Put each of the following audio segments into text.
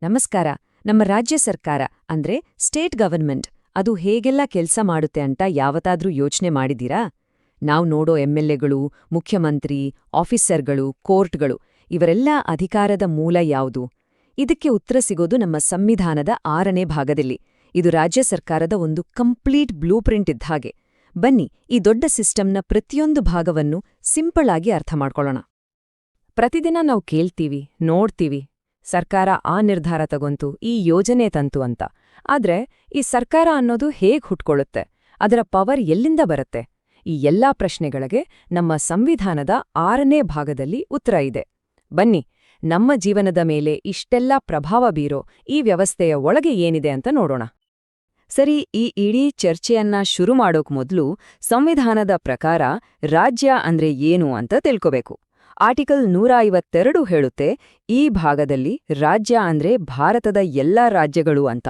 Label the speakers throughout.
Speaker 1: ನಮಸ್ಕಾರ. ನಮ್ಮ ರಾಜ್ಯ ಸರ್ಕಾರ ಅಂದ್ರೆ ಸ್ಟೇಟ್ ಗವರ್ನ್ಮೆಂಟ್ ಅದು ಹೇಗೆಲ್ಲ ಕೆಲ್ಸ ಮಾಡುತ್ತೆ ಅಂತ ಯಾವತ್ತಾದ್ರೂ ಯೋಚ್ನೆ ಮಾಡಿದೀರಾ? ನಾವ್ ನೋಡೋ ಎಂಎಲ್ಎಗಳು, ಮುಖ್ಯಮಂತ್ರಿ, ಆಫೀಸರ್ಗಳು, ಕೋರ್ಟ್ಗಳು ಇವರೆಲ್ಲ ಅಧಿಕಾರದ ಮೂಲ ಯಾವುದು? ಇದಕ್ಕೆ ಉತ್ತರ ಸಿಗೋದು ನಮ್ಮ ಸಂವಿಧಾನದ 6ನೇ ಭಾಗದಲ್ಲಿ. ಇದು ರಾಜ್ಯ ಸರ್ಕಾರದ ಒಂದು ಕಂಪ್ಲೀಟ್ ಬ್ಲೂ ಪ್ರಿಂಟ್ ಇದ್ದ ಹಾಗೆ. ಬನ್ನಿ, ಈ ದೊಡ್ಡ ಸಿಸ್ಟಮ್ನ ಪ್ರತಿಯೊಂದು ಭಾಗವನ್ನು ಸಿಂಪಲ್ ಆಗಿ ಅರ್ಥ ಮಾಡ್ಕೊಳ್ಳೋಣ. ಪ್ರತಿದಿನ ನಾವು ಕೇಳ್ತೀವಿ, ನೋಡ್ತೀವಿ, ಸರ್ಕಾರ ಆ ನಿರ್ಧಾರ ತಗೊಂತು, ಈ ಯೋಜನೆ ತಂತು ಅಂತ. ಆದ್ರೆ ಈ ಸರ್ಕಾರ ಅನ್ನೋದು ಹೇಗ್ ಹುಟ್ಕೊಳ್ಳುತ್ತೆ? ಅದರ ಪವರ್ ಎಲ್ಲಿಂದ ಬರುತ್ತೆ? ಈ ಎಲ್ಲಾ ಪ್ರಶ್ನೆಗಳಿಗೆ ನಮ್ಮ ಸಂವಿಧಾನದ 6ನೇ ಭಾಗದಲ್ಲಿ ಉತ್ತರ ಇದೆ. ಬನ್ನಿ, ನಮ್ಮ ಜೀವನದ ಮೇಲೆ ಇಷ್ಟೆಲ್ಲ ಪ್ರಭಾವ ಬೀರೋ ಈ ವ್ಯವಸ್ಥೆಯ ಒಳಗೆ ಏನಿದೆ ಅಂತ ನೋಡೋಣ. ಸರಿ, ಈ ಇಡೀ ಚರ್ಚೆಯನ್ನ ಶುರು ಮಾಡೋಕ್ ಮೊದ್ಲು ಸಂವಿಧಾನದ ಪ್ರಕಾರ ರಾಜ್ಯ ಅಂದ್ರೆ ಏನು ಅಂತ ತಿಳ್ಕೋಬೇಕು. ಆರ್ಟಿಕಲ್ 152 ಹೇಳುತ್ತೆ, ಈ ಭಾಗದಲ್ಲಿ ರಾಜ್ಯ ಅಂದ್ರೆ ಭಾರತದ ಎಲ್ಲಾ ರಾಜ್ಯಗಳು ಅಂತ.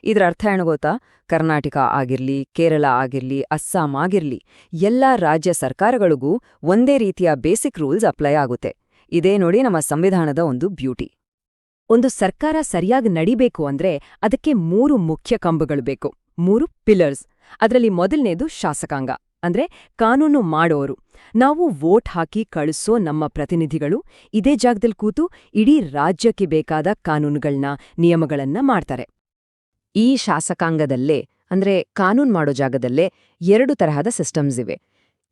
Speaker 1: ಇದ್ರ ಅರ್ಥ ಏನು ಗೊತ್ತಾ? ಕರ್ನಾಟಕ ಆಗಿರ್ಲಿ, ಕೇರಳ ಆಗಿರ್ಲಿ, ಅಸ್ಸಾಂ ಆಗಿರ್ಲಿ, ಎಲ್ಲಾ ರಾಜ್ಯ ಸರ್ಕಾರಗಳಿಗೂ ಒಂದೇ ರೀತಿಯ ಬೇಸಿಕ್ ರೂಲ್ಸ್ ಅಪ್ಲೈ ಆಗುತ್ತೆ. ಇದೇ ನೋಡಿ ನಮ್ಮ ಸಂವಿಧಾನದ ಒಂದು ಬ್ಯೂಟಿ. ಒಂದು ಸರ್ಕಾರ ಸರಿಯಾಗಿ ನಡಿಬೇಕು ಅಂದ್ರೆ ಅದಕ್ಕೆ 3 ಮುಖ್ಯ ಕಂಬಗಳು ಬೇಕು, 3 ಪಿಲ್ಲರ್ಸ್. ಅದರಲ್ಲಿ ಮೊದಲನೇದು ಶಾಸಕಾಂಗ, ಅಂದ್ರೆ ಕಾನೂನು ಮಾಡೋರು. ನಾವು ವೋಟ್ ಹಾಕಿ ಕಳಿಸೋ ನಮ್ಮ ಪ್ರತಿನಿಧಿಗಳು ಇದೇ ಜಾಗದಲ್ಲಿ ಕೂತು ಇಡೀ ರಾಜ್ಯಕ್ಕೆ ಬೇಕಾದ ಕಾನೂನುಗಳನ್ನ, ನಿಯಮಗಳನ್ನ ಮಾಡ್ತಾರೆ. ಈ ಶಾಸಕಾಂಗದಲ್ಲೇ, ಅಂದ್ರೆ ಕಾನೂನು ಮಾಡೋ ಜಾಗದಲ್ಲೇ 2 ತರಹದ ಸಿಸ್ಟಮ್ಸ್ ಇವೆ.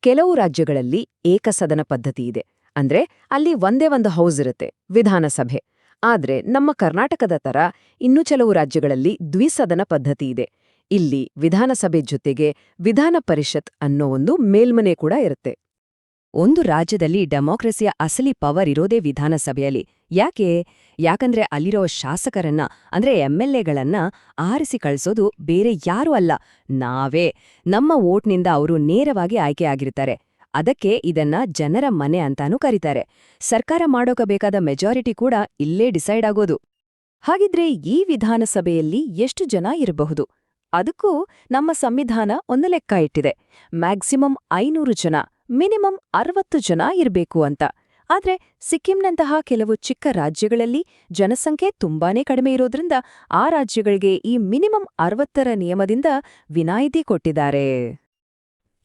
Speaker 1: ಕೆಲವು ರಾಜ್ಯಗಳಲ್ಲಿ ಏಕಸದನ ಪದ್ಧತಿ ಇದೆ, ಅಂದ್ರೆ ಅಲ್ಲಿ ಒಂದೇ ಒಂದು ಹೌಸ್ ಇರುತ್ತೆ, ವಿಧಾನಸಭೆ. ಆದ್ರೆ ನಮ್ಮ ಕರ್ನಾಟಕದ ತರ ಇನ್ನೂ ಕೆಲವು ರಾಜ್ಯಗಳಲ್ಲಿ ದ್ವಿಸದನ ಪದ್ಧತಿ ಇದೆ. ಇಲ್ಲಿ ವಿಧಾನಸಭೆ ಜೊತೆಗೆ ವಿಧಾನ ಪರಿಷತ್ ಅನ್ನೋ ಒಂದು ಮೇಲ್ಮನೆ ಕೂಡ ಇರುತ್ತೆ. ಒಂದು ರಾಜ್ಯದಲ್ಲಿ ಡೆಮೋಕ್ರಸಿಯ ಅಸಲಿ ಪವರ್ ಇರೋದೇ ವಿಧಾನಸಭೆಯಲ್ಲಿ. ಯಾಕಂದ್ರೆ ಅಲ್ಲಿರೋ ಶಾಸಕರನ್ನ, ಅಂದ್ರೆ ಎಂಎಲ್ಎಗಳನ್ನ ಆರಿಸಿ ಕಳಿಸೋದು ಬೇರೆ ಯಾರೂ ಅಲ್ಲ, ನಾವೇ. ನಮ್ಮ ವೋಟ್ನಿಂದ ಅವರು ನೇರವಾಗಿ ಆಯ್ಕೆಯಾಗಿರ್ತಾರೆ. ಅದಕ್ಕೆ ಇದನ್ನ ಜನರ ಮನೆ ಅಂತಾನೂ ಕರೀತಾರೆ. ಸರ್ಕಾರ ಮಾಡೋಕಬೇಕಾದ ಮೆಜಾರಿಟಿ ಕೂಡ ಇಲ್ಲೇ ಡಿಸೈಡ್ ಆಗೋದು. ಹಾಗಿದ್ರೆ ಈ ವಿಧಾನಸಭೆಯಲ್ಲಿ ಎಷ್ಟು ಜನ ಇರಬಹುದು? ಅದಕ್ಕೂ ನಮ್ಮ ಸಂವಿಧಾನ ಒಂದು ಲೆಕ್ಕ ಇಟ್ಟಿದೆ. ಮ್ಯಾಕ್ಸಿಮಮ್ 500 ಜನ, ಮಿನಿಮಮ್ 60 ಜನ ಇರಬೇಕು ಅಂತ. ಆದ್ರೆ ಸಿಕ್ಕಿಂನಂತಹ ಕೆಲವು ಚಿಕ್ಕ ರಾಜ್ಯಗಳಲ್ಲಿ ಜನಸಂಖ್ಯೆ ತುಂಬಾನೇ ಕಡಿಮೆ ಇರೋದ್ರಿಂದ ಆ ರಾಜ್ಯಗಳಿಗೆ ಈ ಮಿನಿಮಮ್ 60ರ ನಿಯಮದಿಂದ ವಿನಾಯಿತಿ ಕೊಟ್ಟಿದ್ದಾರೆ.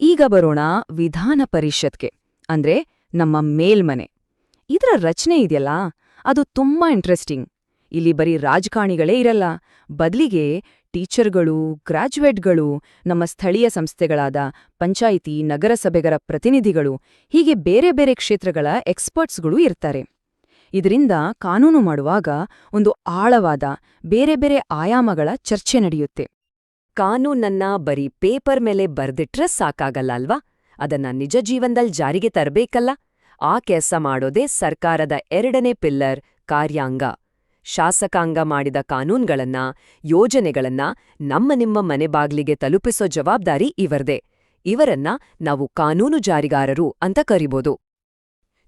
Speaker 1: ಈಗ ಬರೋಣ ವಿಧಾನ ಪರಿಷತ್ಗೆ, ಅಂದ್ರೆ ನಮ್ಮ ಮೇಲ್ಮನೆ. ಇದರ ರಚನೆ ಇದೆಯಲ್ಲ, ಅದು ತುಂಬಾ ಇಂಟ್ರೆಸ್ಟಿಂಗ್. ಇಲ್ಲಿ ಬರೀ ರಾಜಕಾರಣಿಗಳೇ ಇರಲ್ಲ, ಬದಲಿಗೆ ಟೀಚರ್ಗಳು, ಗ್ರಾಜ್ಯುಯೇಟ್ಗಳು, ನಮ್ಮ ಸ್ಥಳೀಯ ಸಂಸ್ಥೆಗಳಾದ ಪಂಚಾಯಿತಿ, ನಗರಸಭೆಗಳ ಪ್ರತಿನಿಧಿಗಳು, ಹೀಗೆ ಬೇರೆ ಬೇರೆ ಕ್ಷೇತ್ರಗಳ ಎಕ್ಸ್ಪರ್ಟ್ಸ್ಗಳು ಇರ್ತಾರೆ. ಇದರಿಂದ ಕಾನೂನು ಮಾಡುವಾಗ ಒಂದು ಆಳವಾದ, ಬೇರೆ ಬೇರೆ ಆಯಾಮಗಳ ಚರ್ಚೆ ನಡೆಯುತ್ತೆ. ಕಾನೂನನ್ನ ಬರೀ ಪೇಪರ್ ಮೇಲೆ ಬರ್ದಿಟ್ರೆ ಸಾಕಾಗಲ್ಲ ಅಲ್ವಾ? ಅದನ್ನ ನಿಜ ಜೀವನದಲ್ಲಿ ಜಾರಿಗೆ ತರಬೇಕಲ್ಲ. ಆ ಕೆಲಸ ಮಾಡೋದೇ ಸರ್ಕಾರದ 2ನೇ ಪಿಲ್ಲರ್, ಕಾರ್ಯಾಂಗ. ಶಾಸಕಾಂಗ ಮಾಡಿದ ಕಾನೂನ್ಗಳನ್ನ, ಯೋಜನೆಗಳನ್ನ ನಿಮ್ಮ ಮನೆ ಬಾಗ್ಲಿಗೆ ತಲುಪಿಸೋ ಜವಾಬ್ದಾರಿ ಇವರದೇ. ಇವರನ್ನ ನಾವು ಕಾನೂನು ಜಾರಿಗಾರರು ಅಂತ ಕರಿಬೋದು.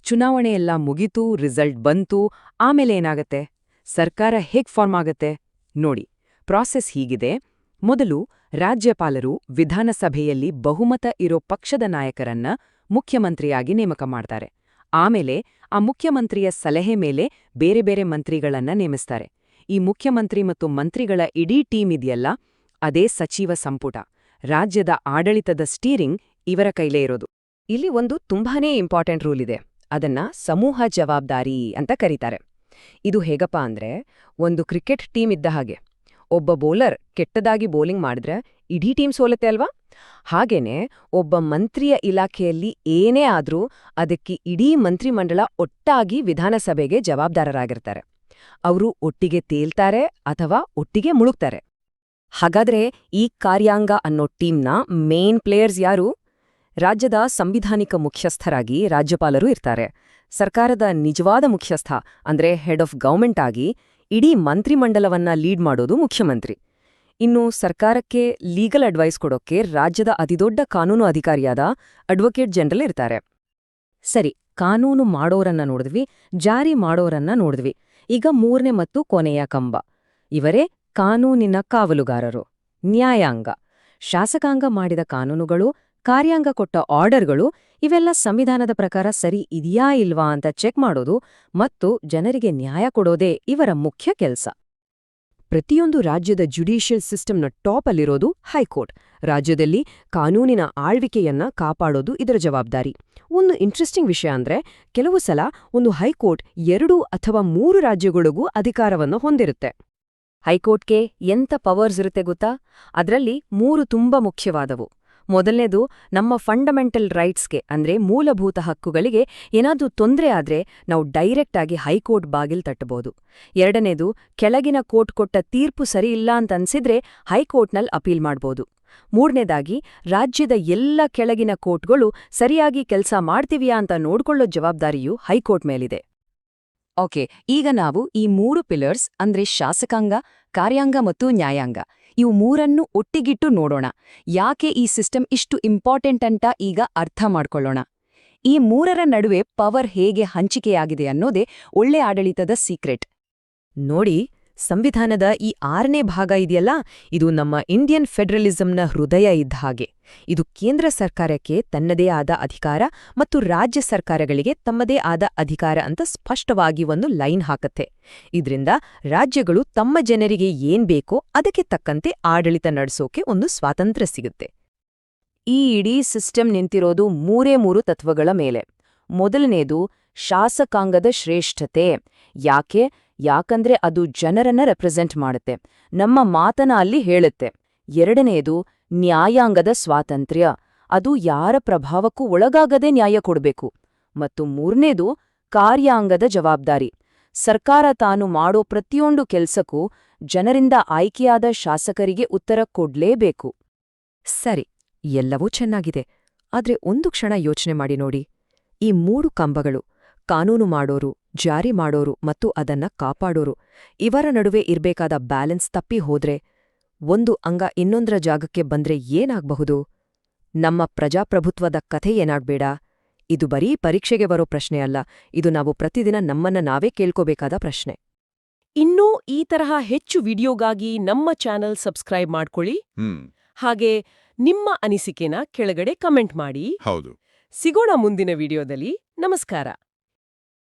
Speaker 1: ಚುನಾವಣೆಯೆಲ್ಲ ಮುಗಿತು, ರಿಸಲ್ಟ್ ಬಂತು, ಆಮೇಲೆ ಏನಾಗತ್ತೆ? ಸರ್ಕಾರ ಹೇಗ್ ಫಾರ್ಮ್ ಆಗತ್ತೆ ನೋಡಿ. ಪ್ರಾಸೆಸ್ ಹೀಗಿದೆ. ಮೊದಲು ರಾಜ್ಯಪಾಲರು ವಿಧಾನಸಭೆಯಲ್ಲಿ ಬಹುಮತ ಇರೋ ಪಕ್ಷದ ನಾಯಕರನ್ನ ಮುಖ್ಯಮಂತ್ರಿಯಾಗಿ ನೇಮಕ ಮಾಡ್ತಾರೆ. ಆಮೇಲೆ ಆ ಮುಖ್ಯಮಂತ್ರಿಯ ಸಲಹೆ ಮೇಲೆ ಬೇರೆ ಬೇರೆ ಮಂತ್ರಿಗಳನ್ನ ನೇಮಿಸ್ತಾರೆ. ಈ ಮುಖ್ಯಮಂತ್ರಿ ಮತ್ತು ಮಂತ್ರಿಗಳ ಇಡೀ ಟೀಮ್ ಇದೆಯಲ್ಲ, ಅದೇ ಸಚಿವ ಸಂಪುಟ. ರಾಜ್ಯದ ಆಡಳಿತದ ಸ್ಟೀರಿಂಗ್ ಇವರ ಕೈಲೇ ಇರೋದು. ಇಲ್ಲಿ ಒಂದು ತುಂಬಾನೇ ಇಂಪಾರ್ಟೆಂಟ್ ರೂಲ್ ಇದೆ. ಅದನ್ನ ಸಮೂಹ ಜವಾಬ್ದಾರಿ ಅಂತ ಕರೀತಾರೆ. ಇದು ಹೇಗಪ್ಪ ಅಂದ್ರೆ, ಒಂದು ಕ್ರಿಕೆಟ್ ಟೀಮ್ ಇದ್ದ ಹಾಗೆ. ಒಬ್ಬ ಬೌಲರ್ ಕೆಟ್ಟದಾಗಿ ಬೌಲಿಂಗ್ ಮಾಡಿದ್ರೆ ಇಡೀ ಟೀಮ್ ಸೋಲತ್ತೆ ಅಲ್ವಾ? ಹಾಗೇನೆ ಒಬ್ಬ ಮಂತ್ರಿಯ ಇಲಾಖೆಯಲ್ಲಿ ಏನೇ ಆದ್ರೂ ಅದಕ್ಕೆ ಇಡೀ ಮಂತ್ರಿಮಂಡಲ ಒಟ್ಟಾಗಿ ವಿಧಾನಸಭೆಗೆ ಜವಾಬ್ದಾರರಾಗಿರ್ತಾರೆ. ಅವರು ಒಟ್ಟಿಗೆ ತೇಲ್ತಾರೆ ಅಥವಾ ಒಟ್ಟಿಗೆ ಮುಳುಗ್ತಾರೆ. ಹಾಗಾದ್ರೆ ಈ ಕಾರ್ಯಾಂಗ ಅನ್ನೋ ಟೀಮ್ನ ಮೇನ್ ಪ್ಲೇಯರ್ಸ್ ಯಾರು? ರಾಜ್ಯದ ಸಂವಿಧಾನಿಕ ಮುಖ್ಯಸ್ಥರಾಗಿ ರಾಜ್ಯಪಾಲರು ಇರ್ತಾರೆ. ಸರ್ಕಾರದ ನಿಜವಾದ ಮುಖ್ಯಸ್ಥ, ಅಂದ್ರೆ ಹೆಡ್ ಆಫ್ ಗವರ್ಮೆಂಟ್ ಆಗಿ ಇಡೀ ಮಂತ್ರಿಮಂಡಲವನ್ನ ಲೀಡ್ ಮಾಡೋದು ಮುಖ್ಯಮಂತ್ರಿ. ಇನ್ನು ಸರ್ಕಾರಕ್ಕೆ ಲೀಗಲ್ ಅಡ್ವೈಸ್ ಕೊಡೋಕೆ ರಾಜ್ಯದ ಅತಿದೊಡ್ಡ ಕಾನೂನು ಅಧಿಕಾರಿಯಾದ ಅಡ್ವೊಕೇಟ್ ಜನರಲ್ ಇರ್ತಾರೆ. ಸರಿ, ಕಾನೂನು ಮಾಡೋರನ್ನ ನೋಡಿದ್ವಿ, ಜಾರಿ ಮಾಡೋರನ್ನ ನೋಡಿದ್ವಿ. ಈಗ 3ನೇ ಮತ್ತು ಕೊನೆಯ ಕಂಬ. ಇವರೇ ಕಾನೂನಿನ ಕಾವಲುಗಾರರು, ನ್ಯಾಯಾಂಗ. ಶಾಸಕಾಂಗ ಮಾಡಿದ ಕಾನೂನುಗಳು, ಕಾರ್ಯಾಂಗ ಕೊಟ್ಟ ಆರ್ಡರ್ಗಳು, ಇವೆಲ್ಲ ಸಂವಿಧಾನದ ಪ್ರಕಾರ ಸರಿ ಇದೆಯಾ ಇಲ್ವಾ ಅಂತ ಚೆಕ್ ಮಾಡೋದು ಮತ್ತು ಜನರಿಗೆ ನ್ಯಾಯ ಕೊಡೋದೇ ಇವರ ಮುಖ್ಯ ಕೆಲ್ಸ.
Speaker 2: ಪ್ರತಿಯೊಂದು ರಾಜ್ಯದ ಜುಡಿಷಿಯಲ್ ಸಿಸ್ಟಮ್ನ ಟಾಪಲ್ಲಿರೋದು ಹೈಕೋರ್ಟ್. ರಾಜ್ಯದಲ್ಲಿ ಕಾನೂನಿನ ಆಳ್ವಿಕೆಯನ್ನ ಕಾಪಾಡೋದು ಇದರ ಜವಾಬ್ದಾರಿ. ಒಂದು ಇಂಟ್ರೆಸ್ಟಿಂಗ್ ವಿಷಯ ಅಂದ್ರೆ, ಕೆಲವು ಸಲ ಒಂದು ಹೈಕೋರ್ಟ್ 2 ಅಥವಾ 3 ರಾಜ್ಯಗಳಿಗೂ ಅಧಿಕಾರವನ್ನು ಹೊಂದಿರುತ್ತೆ.
Speaker 1: ಹೈಕೋರ್ಟ್ಗೆ ಎಂಥ ಪವರ್ಸ್ ಇರುತ್ತೆ ಗೊತ್ತಾ? ಅದರಲ್ಲಿ 3 ತುಂಬಾ ಮುಖ್ಯವಾದವು. ಮೊದಲನೇದು, ನಮ್ಮ ಫಂಡಮೆಂಟಲ್ ರೈಟ್ಸ್ಗೆ ಅಂದ್ರೆ ಮೂಲಭೂತ ಹಕ್ಕುಗಳಿಗೆ ಏನಾದ್ರೂ ತೊಂದರೆ ಆದ್ರೆ ನಾವು ಡೈರೆಕ್ಟ್ ಆಗಿ ಹೈಕೋರ್ಟ್ ಬಾಗಿಲ್ ತಟ್ಟಬಹುದು. ಎರಡನೇದು, ಕೆಳಗಿನ ಕೋರ್ಟ್ ಕೊಟ್ಟ ತೀರ್ಪು ಸರಿಯಿಲ್ಲ ಅಂತ ಅನ್ಸಿದ್ರೆ ಹೈಕೋರ್ಟ್ನಲ್ಲಿ ಅಪೀಲ್ ಮಾಡ್ಬೋದು. ಮೂರನೇದಾಗಿ, ರಾಜ್ಯದ ಎಲ್ಲ ಕೆಳಗಿನ ಕೋರ್ಟ್ಗಳು ಸರಿಯಾಗಿ ಕೆಲಸ ಮಾಡ್ತಿವ್ಯಾ ಅಂತ ನೋಡ್ಕೊಳ್ಳೋ ಜವಾಬ್ದಾರಿಯೂ ಹೈಕೋರ್ಟ್ ಮೇಲಿದೆ. ಓಕೆ, ಈಗ ನಾವು ಈ 3 ಪಿಲ್ಲರ್ಸ್ ಅಂದ್ರೆ ಶಾಸಕಾಂಗ, ಕಾರ್ಯಾಂಗ ಮತ್ತು ನ್ಯಾಯಾಂಗ, ಇವು 3 ಒಟ್ಟಿಗಿಟ್ಟು ನೋಡೋಣ. ಯಾಕೆ ಈ ಸಿಸ್ಟಮ್ ಇಷ್ಟು ಇಂಪಾರ್ಟೆಂಟ್ ಅಂತ ಈಗ ಅರ್ಥ ಮಾಡ್ಕೊಳ್ಳೋಣ. ಈ 3 ನಡುವೆ ಪವರ್ ಹೇಗೆ ಹಂಚಿಕೆಯಾಗಿದೆ ಅನ್ನೋದೇ ಒಳ್ಳೆ ಆಡಳಿತದ ಸೀಕ್ರೆಟ್.
Speaker 2: ನೋಡಿ, ಸಂವಿಧಾನದ ಈ 6ನೇ ಭಾಗ ಇದೆಯಲ್ಲ, ಇದು ನಮ್ಮ ಇಂಡಿಯನ್ ಫೆಡರಲಿಸಂನ ಹೃದಯ ಇದ್ದ ಹಾಗೆ. ಇದು ಕೇಂದ್ರ ಸರ್ಕಾರಕ್ಕೆ ತನ್ನದೇ ಆದ ಅಧಿಕಾರ ಮತ್ತು ರಾಜ್ಯ ಸರ್ಕಾರಗಳಿಗೆ ತಮ್ಮದೇ ಆದ ಅಧಿಕಾರ ಅಂತ ಸ್ಪಷ್ಟವಾಗಿ ಒಂದು ಲೈನ್ ಹಾಕತ್ತೆ. ಇದ್ರಿಂದ ರಾಜ್ಯಗಳು ತಮ್ಮ ಜನರಿಗೆ ಏನ್ ಬೇಕೋ ಅದಕ್ಕೆ ತಕ್ಕಂತೆ ಆಡಳಿತ ನಡೆಸೋಕೆ ಒಂದು ಸ್ವಾತಂತ್ರ್ಯ ಸಿಗುತ್ತೆ.
Speaker 1: ಈ ಇಡೀ ಸಿಸ್ಟಮ್ ನಿಂತಿರೋದು 3 ತತ್ವಗಳ ಮೇಲೆ. ಮೊದಲನೇದು, ಶಾಸಕಾಂಗದ ಶ್ರೇಷ್ಠತೆ. ಯಾಕಂದ್ರೆ ಅದು ಜನರನ್ನ ರೆಪ್ರೆಸೆಂಟ್ ಮಾಡುತ್ತೆ, ನಮ್ಮ ಮಾತನ್ನ ಅಲ್ಲಿ ಹೇಳುತ್ತೆ. ಎರಡನೇದು, ನ್ಯಾಯಾಂಗದ ಸ್ವಾತಂತ್ರ್ಯ. ಅದು ಯಾರ ಪ್ರಭಾವಕ್ಕೂ ಒಳಗಾಗದೆ ನ್ಯಾಯ ಕೊಡ್ಬೇಕು. ಮತ್ತು ಮೂರನೇದು, ಕಾರ್ಯಾಂಗದ ಜವಾಬ್ದಾರಿ. ಸರ್ಕಾರ ತಾನು ಮಾಡೋ ಪ್ರತಿಯೊಂದು ಕೆಲ್ಸಕ್ಕೂ ಜನರಿಂದ ಆಯ್ಕೆಯಾದ ಶಾಸಕರಿಗೆ ಉತ್ತರ ಕೊಡ್ಲೇಬೇಕು.
Speaker 2: ಸರಿ, ಎಲ್ಲವೂ ಚೆನ್ನಾಗಿದೆ. ಆದ್ರೆ ಒಂದು ಕ್ಷಣ ಯೋಚನೆ ಮಾಡಿ ನೋಡಿ. ಈ 3 ಕಂಬಗಳು, ಕಾನೂನು ಮಾಡೋರು, ಜಾರಿ ಮಾಡೋರು ಮತ್ತು ಅದನ್ನ ಕಾಪಾಡೋರು, ಇವರ ನಡುವೆ ಇರ್ಬೇಕಾದ ಬ್ಯಾಲೆನ್ಸ್ ತಪ್ಪಿ ಹೋದ್ರೆ, ಒಂದು ಅಂಗ ಇನ್ನೊಂದರ ಜಾಗಕ್ಕೆ ಬಂದ್ರೆ ಏನಾಗ್ಬಹುದು? ನಮ್ಮ ಪ್ರಜಾಪ್ರಭುತ್ವದ ಕಥೆ ಏನಾಗ್ಬೇಡ? ಇದು ಬರೀ ಪರೀಕ್ಷೆಗೆ ಬರೋ ಪ್ರಶ್ನೆ ಅಲ್ಲ, ಇದು ನಾವು ಪ್ರತಿದಿನ ನಮ್ಮನ್ನ ನಾವೇ ಕೇಳ್ಕೋಬೇಕಾದ ಪ್ರಶ್ನೆ.
Speaker 3: ಇನ್ನೂ ಈ ತರಹ ಹೆಚ್ಚು ವಿಡಿಯೋಗಾಗಿ ನಮ್ಮ ಚಾನೆಲ್ ಸಬ್ಸ್ಕ್ರೈಬ್ ಮಾಡ್ಕೊಳ್ಳಿ. ಹಾಗೆ ನಿಮ್ಮ ಅನಿಸಿಕೆನ ಕೆಳಗಡೆ ಕಮೆಂಟ್ ಮಾಡಿ.
Speaker 4: ಹೌದು.
Speaker 3: ಸಿಗೋಣ ಮುಂದಿನ ವಿಡಿಯೋದಲ್ಲಿ. ನಮಸ್ಕಾರ.